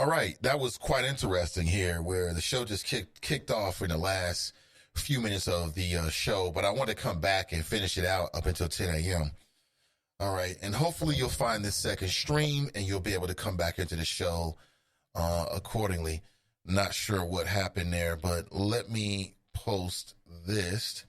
All right, that was quite interesting here, where the show just kicked off in the last few minutes of the show, but I want to come back and finish it out up until 10 a.m. All right, and hopefully you'll find this second stream and you'll be able to come back into the show accordingly. Not sure what happened there, but let me post this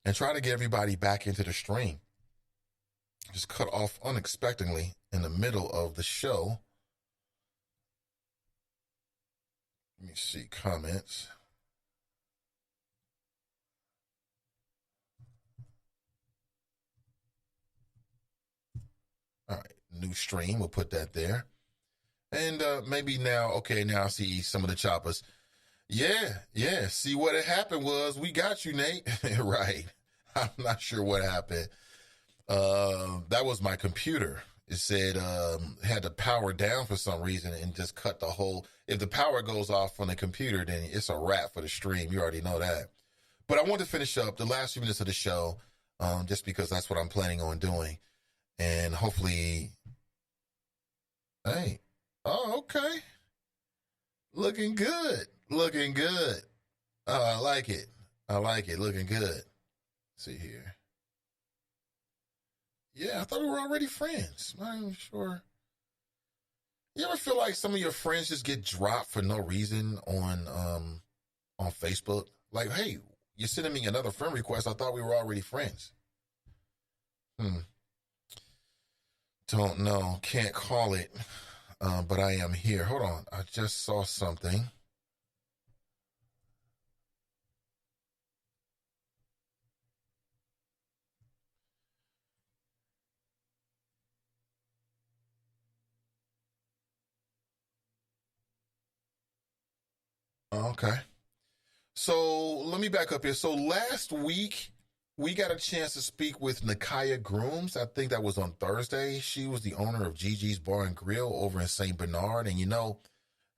and try to get everybody back into the stream. Just cut off unexpectedly in the middle of the show. Let me see comments. All right, new stream. We'll put that there. And maybe now, okay, now I see some of the choppers. Yeah. See, what had happened was we got you, Nate. Right. I'm not sure what happened. That was my computer. It said had to power down for some reason and just cut the whole. If the power goes off from the computer, then it's a wrap for the stream. You already know that. But I want to finish up the last few minutes of the show just because that's what I'm planning on doing. And hopefully, hey, oh, okay. Looking good. I like it. Looking good. Let's see here. Yeah, I thought we were already friends. I'm not even sure. You ever feel like some of your friends just get dropped for no reason on Facebook? Like, hey, you're sending me another friend request. I thought we were already friends. Don't know. Can't call it. But I am here. Hold on. I just saw something. Okay. So let me back up here. So last week, we got a chance to speak with Nakaya Grooms. I think that was on Thursday. She was the owner of Gigi's Bar and Grill over in St. Bernard. And, you know,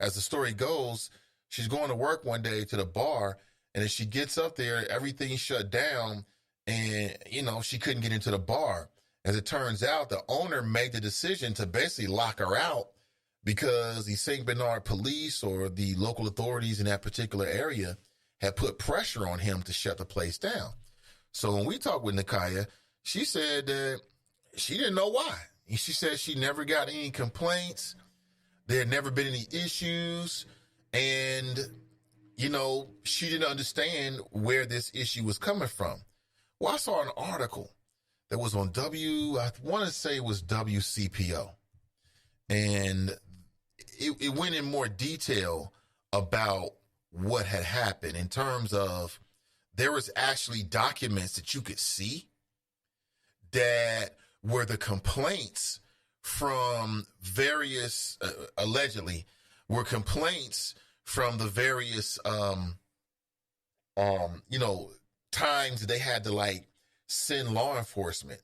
as the story goes, she's going to work one day to the bar. And as she gets up there, everything shut down. And, you know, she couldn't get into the bar. As it turns out, the owner made the decision to basically lock her out because the St. Bernard police or the local authorities in that particular area had put pressure on him to shut the place down. So when we talked with Nakaya, she said that she didn't know why. She said she never got any complaints. There had never been any issues. And, you know, she didn't understand where this issue was coming from. Well, I saw an article that was on I want to say it was WCPO. And it went in more detail about what had happened in terms of there was actually documents that you could see that were the complaints from various, allegedly, were complaints from the various, times they had to like send law enforcement.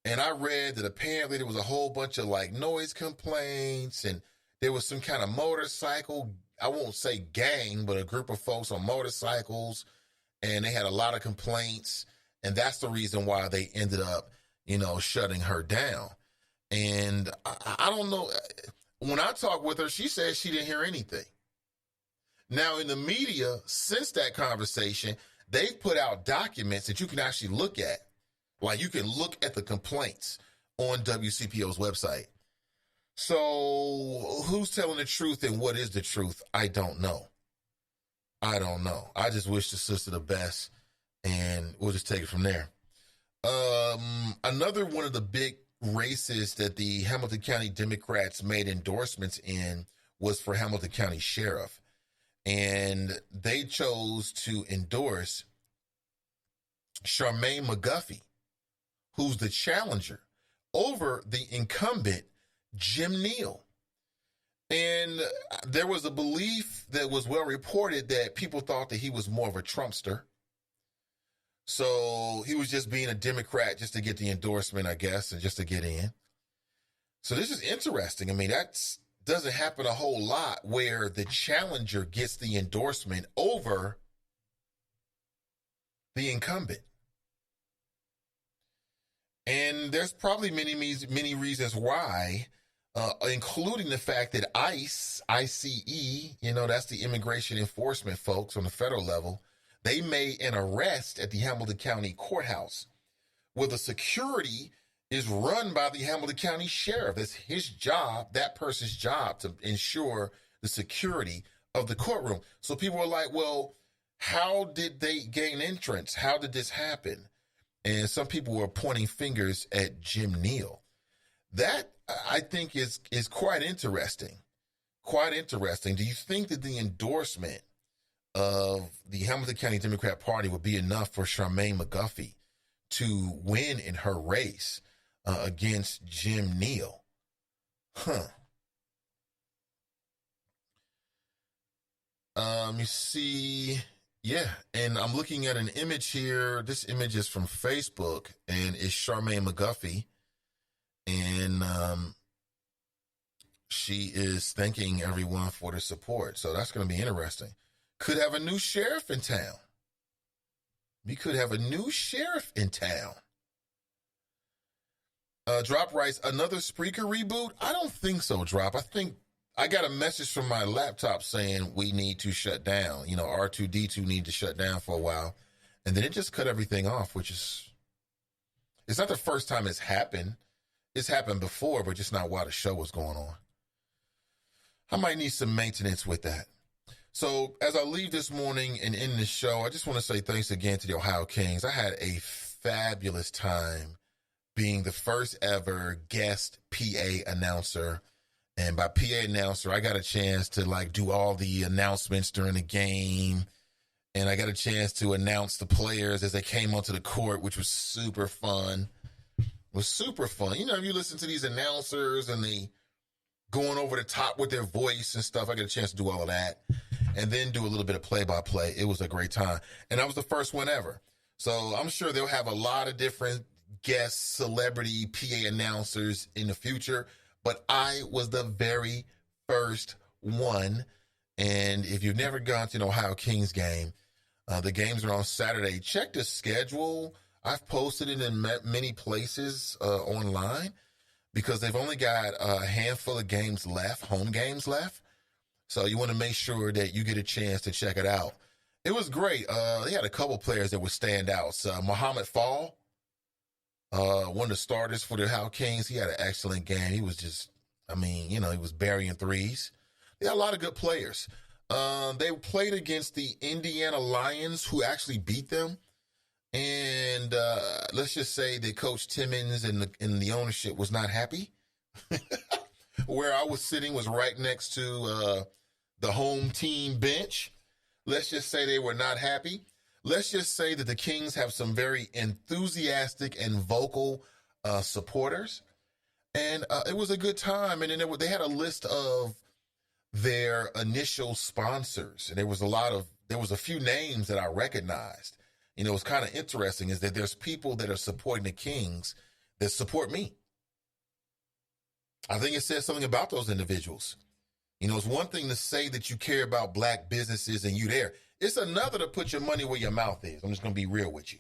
And I read that apparently there was a whole bunch of like noise complaints and there was some kind of motorcycle, I won't say gang, but a group of folks on motorcycles. And they had a lot of complaints. And that's the reason why they ended up, you know, shutting her down. And I don't know. When I talked with her, she said she didn't hear anything. Now, in the media, since that conversation, they've put out documents that you can actually look at. Like you can look at the complaints on WCPO's website. So who's telling the truth and what is the truth? I don't know. I just wish the sister the best, and we'll just take it from there. Another one of the big races that the Hamilton County Democrats made endorsements in was for Hamilton County Sheriff. And they chose to endorse Charmaine McGuffey, who's the challenger, over the incumbent Jim Neal. And there was a belief that was well reported that people thought that he was more of a Trumpster. So he was just being a Democrat just to get the endorsement, I guess, and just to get in. So this is interesting. I mean, that doesn't happen a whole lot where the challenger gets the endorsement over the incumbent. And there's probably many reasons why. including the fact that ICE, that's the immigration enforcement folks on the federal level, they made an arrest at the Hamilton County Courthouse where the security is run by the Hamilton County Sheriff. It's his job, that person's job, to ensure the security of the courtroom. So people are like, well, how did they gain entrance? How did this happen? And some people were pointing fingers at Jim Neal. That, I think, is quite interesting. Quite interesting. Do you think that the endorsement of the Hamilton County Democrat Party would be enough for Charmaine McGuffey to win in her race against Jim Neal? You see, yeah, and I'm looking at an image here. This image is from Facebook, and it's Charmaine McGuffey, and she is thanking everyone for their support. So that's going to be interesting. Could have a new sheriff in town. We could have a new sheriff in town. Drop writes, another Spreaker reboot? I don't think so, Drop. I think I got a message from my laptop saying we need to shut down. R2D2 need to shut down for a while. And then it just cut everything off, which is, it's not the first time it's happened. It's happened before, but just not while the show was going on. I might need some maintenance with that. So as I leave this morning and end the show, I just want to say thanks again to the Ohio Kings. I had a fabulous time being the first ever guest PA announcer. And by PA announcer, I got a chance to do all the announcements during the game. And I got a chance to announce the players as they came onto the court, which was super fun. It was super fun. If you listen to these announcers and they going over the top with their voice and stuff, I got a chance to do all of that. And then do a little bit of play-by-play. It was a great time. And I was the first one ever. So I'm sure they'll have a lot of different guest celebrity PA announcers in the future. But I was the very first one. And if you've never gone to an Ohio Kings game, the games are on Saturday. Check the schedule. I've posted it in many places online because they've only got a handful of games left, home games left. So you want to make sure that you get a chance to check it out. It was great. They had a couple players that were standouts. Muhammad Fall, one of the starters for the Ohio Kings. He had an excellent game. He was just, he was burying threes. They had a lot of good players. They played against the Indiana Lions, who actually beat them. And let's just say that Coach Timmons and the ownership was not happy. Where I was sitting was right next to the home team bench. Let's just say they were not happy. Let's just say that the Kings have some very enthusiastic and vocal supporters. And it was a good time. And then they had a list of their initial sponsors. And there was a few names that I recognized. What's kind of interesting is that there's people that are supporting the Kings that support me. I think it says something about those individuals. It's one thing to say that you care about black businesses and you there. It's another to put your money where your mouth is. I'm just going to be real with you.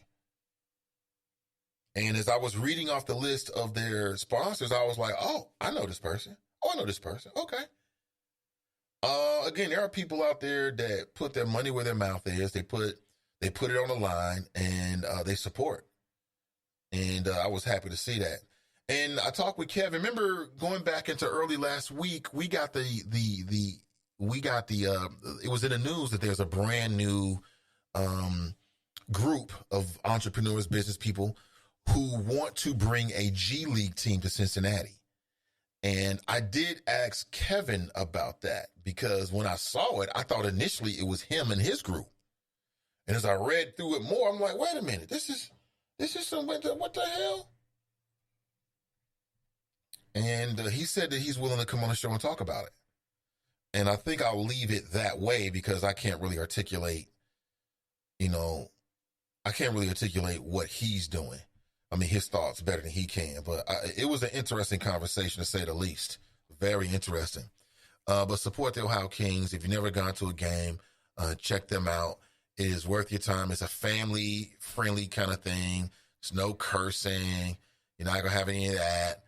And as I was reading off the list of their sponsors, I was like, oh, I know this person. Oh, I know this person. Okay. Again, there are people out there that put their money where their mouth is. They put it on the line and they support. And I was happy to see that. And I talked with Kevin. Remember going back into early last week, it was in the news that there's a brand new group of entrepreneurs, business people who want to bring a G League team to Cincinnati. And I did ask Kevin about that because when I saw it, I thought initially it was him and his group. And as I read through it more, I'm like, wait a minute, this is some, what the hell? And he said that he's willing to come on the show and talk about it. And I think I'll leave it that way because I can't really articulate, what he's doing. His thoughts better than he can. But it was an interesting conversation, to say the least. Very interesting. But support the Ohio Kings. If you've never gone to a game, check them out. It is worth your time. It's a family-friendly kind of thing. There's no cursing. You're not going to have any of that.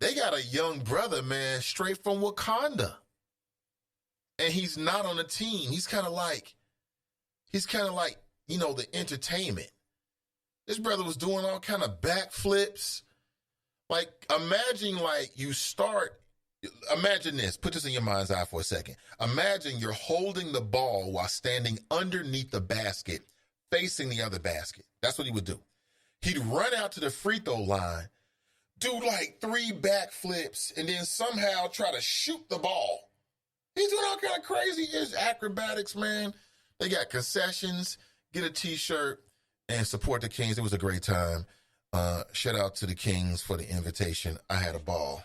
They got a young brother, man, straight from Wakanda. And he's not on the team. He's kind of like, the entertainment. This brother was doing all kind of backflips. Like, imagine this. Put this in your mind's eye for a second. Imagine you're holding the ball while standing underneath the basket, facing the other basket. That's what he would do. He'd run out to the free throw line, do like 3 backflips, and then somehow try to shoot the ball. He's doing all kind of crazy acrobatics, man. They got concessions. Get a T-shirt and support the Kings. It was a great time. Shout out to the Kings for the invitation. I had a ball.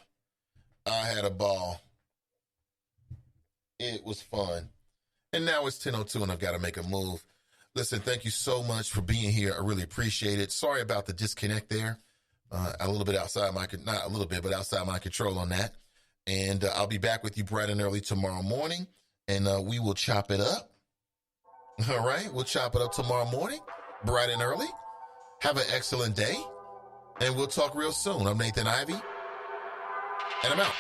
It was fun. And now it's 10:02 and I've got to make a move. Listen, thank you so much for being here. I really appreciate it. Sorry about the disconnect there. A little bit outside my, not a little bit, but outside my control on that. And I'll be back with you bright and early tomorrow morning. And we will chop it up. All right. We'll chop it up tomorrow morning, bright and early. Have an excellent day. And we'll talk real soon. I'm Nathan Ivey. And I'm out.